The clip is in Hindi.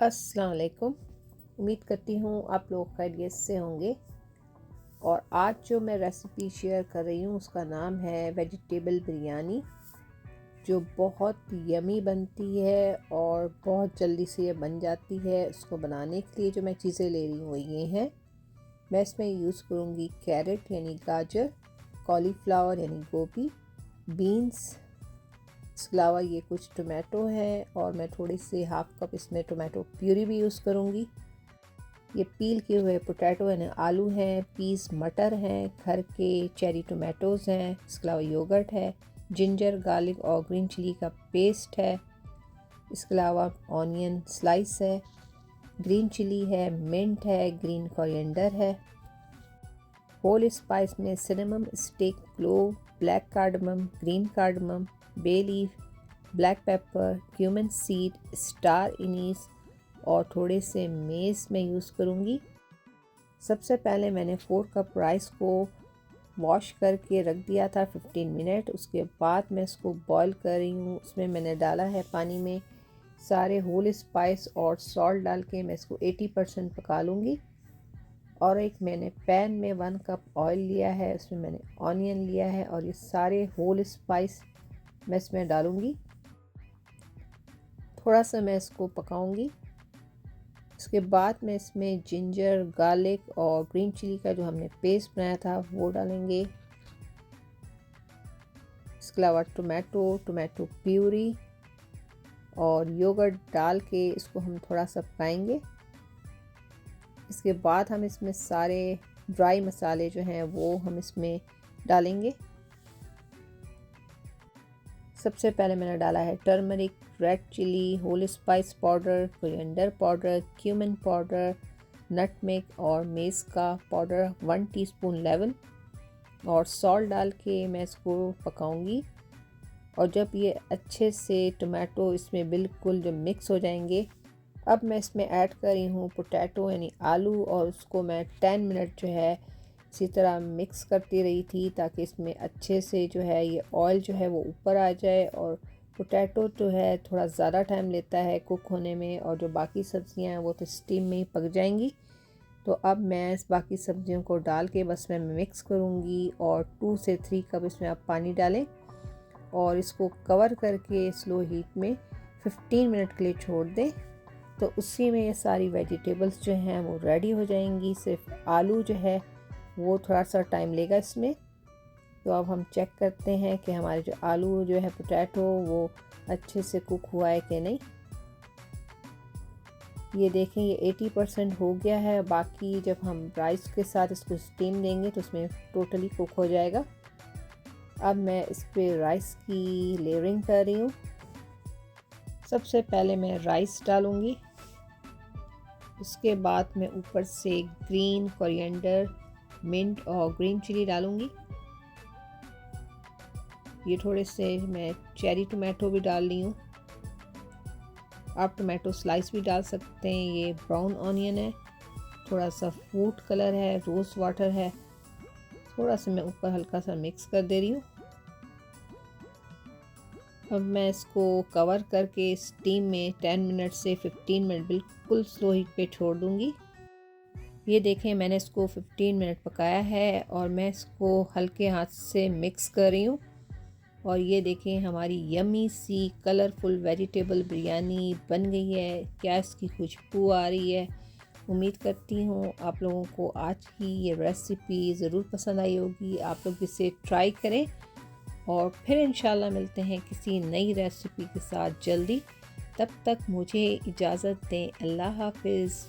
अस्सलाम वालेकुम। उम्मीद करती हूँ आप लोग खैरियत से होंगे। और आज जो मैं रेसिपी शेयर कर रही हूँ उसका नाम है वेजिटेबल बिरयानी, जो बहुत यमी बनती है और बहुत जल्दी से ये बन जाती है। उसको बनाने के लिए जो मैं चीज़ें ले रही हूँ वो ये हैं। मैं इसमें यूज़ करूँगी कैरेट यानी गाजर, कॉलीफ्लावर यानी गोभी, बीन्स, इसके अलावा ये कुछ टोमेटो है और मैं थोड़ी सी हाफ कप इसमें टोमेटो प्यूरी भी यूज़ करूँगी। ये पील किए हुए पोटैटो यानी आलू हैं, पीस मटर हैं, घर के चेरी टोमेटोज़ हैं, इसके अलावा योगर्ट है, जिंजर गार्लिक और ग्रीन चिली का पेस्ट है, इसके अलावा ऑनियन स्लाइस है, ग्रीन चिली है, मिंट है, ग्रीन कोरिएंडर है। होल स्पाइस में cinnamon stick, clove, black cardamom, green cardamom, bay leaf, black pepper, cumin seed, star anise और थोड़े से मेज़ में यूज़ करूँगी। सबसे पहले मैंने 4 कप राइस को वॉश करके रख दिया था 15 मिनट। उसके बाद मैं इसको बॉईल कर रही हूँ। उसमें मैंने डाला है पानी में सारे होल स्पाइस और सॉल्ट डाल के मैं इसको 80% पका लूँगी। और एक मैंने पैन में 1 कप ऑयल लिया है, उसमें मैंने ऑनियन लिया है और ये सारे होल स्पाइस मैं इसमें डालूँगी। थोड़ा सा मैं इसको पकाऊंगी। इसके बाद मैं इसमें जिंजर गार्लिक और ग्रीन चिली का जो हमने पेस्ट बनाया था वो डालेंगे। इसके अलावा टोमेटो प्यूरी और योगर्ट डाल के इसको हम थोड़ा सा पकाएंगे। इसके बाद हम इसमें सारे ड्राई मसाले जो हैं वो हम इसमें डालेंगे। सबसे पहले मैंने डाला है turmeric, red chilli, whole spice powder, coriander powder, cumin powder, nutmeg और मेज़ का पाउडर 1 टीस्पून लेवल और सॉल्ट डाल के मैं इसको पकाऊंगी। और जब ये अच्छे से टमाटो इसमें बिल्कुल जो मिक्स हो जाएंगे, अब मैं इसमें ऐड कर रही हूँ पोटैटो यानी आलू और उसको मैं 10 मिनट जो है इसी तरह मिक्स करती रही थी ताकि इसमें अच्छे से जो है ये ऑयल जो है वो ऊपर आ जाए। और पोटैटो जो है थोड़ा ज़्यादा टाइम लेता है कुक होने में और जो बाकी सब्ज़ियां हैं वो तो स्टीम में ही पक जाएंगी। तो अब मैं इस बाकी सब्ज़ियों को डाल के बस मैं मिक्स करूँगी और 2 से 3 कप इसमें आप पानी डालें और इसको कवर करके स्लो हीट में 15 मिनट के लिए छोड़ दें। तो उसी में ये सारी वेजिटेबल्स जो हैं वो रेडी हो जाएंगी। सिर्फ आलू जो है वो थोड़ा सा टाइम लेगा इसमें। तो अब हम चेक करते हैं कि हमारे जो आलू जो है पोटैटो वो अच्छे से कुक हुआ है कि नहीं। ये देखें ये 80% हो गया है। बाकी जब हम राइस के साथ इसको स्टीम देंगे तो इसमें टोटली कुक हो जाएगा। अब मैं इस पर राइस की लेयरिंग कर रही हूँ। सबसे पहले मैं राइस डालूँगी, उसके बाद मैं ऊपर से ग्रीन कोरिएंडर, मिंट और ग्रीन चिली डालूँगी। ये थोड़े से मैं चेरी टोमेटो भी डाल रही हूँ। आप टोमेटो स्लाइस भी डाल सकते हैं। ये ब्राउन ऑनियन है, थोड़ा सा फूड कलर है, रोज़ वाटर है, थोड़ा सा मैं ऊपर हल्का सा मिक्स कर दे रही हूँ। अब मैं इसको कवर करके स्टीम में 10 मिनट से 15 मिनट बिल्कुल स्लो हीट पे छोड़ दूँगी। ये देखें मैंने इसको 15 मिनट पकाया है और मैं इसको हल्के हाथ से मिक्स कर रही हूँ। और ये देखें हमारी यम्मी सी कलरफुल वेजिटेबल बिरयानी बन गई है। क्या इसकी खुशबू आ रही है। उम्मीद करती हूँ आप लोगों को आज की ये रेसिपी ज़रूर पसंद आई होगी। आप लोग इसे ट्राई करें और फिर इंशाल्लाह मिलते हैं किसी नई रेसिपी के साथ जल्दी। तब तक मुझे इजाज़त दें। अल्लाह हाफिज़।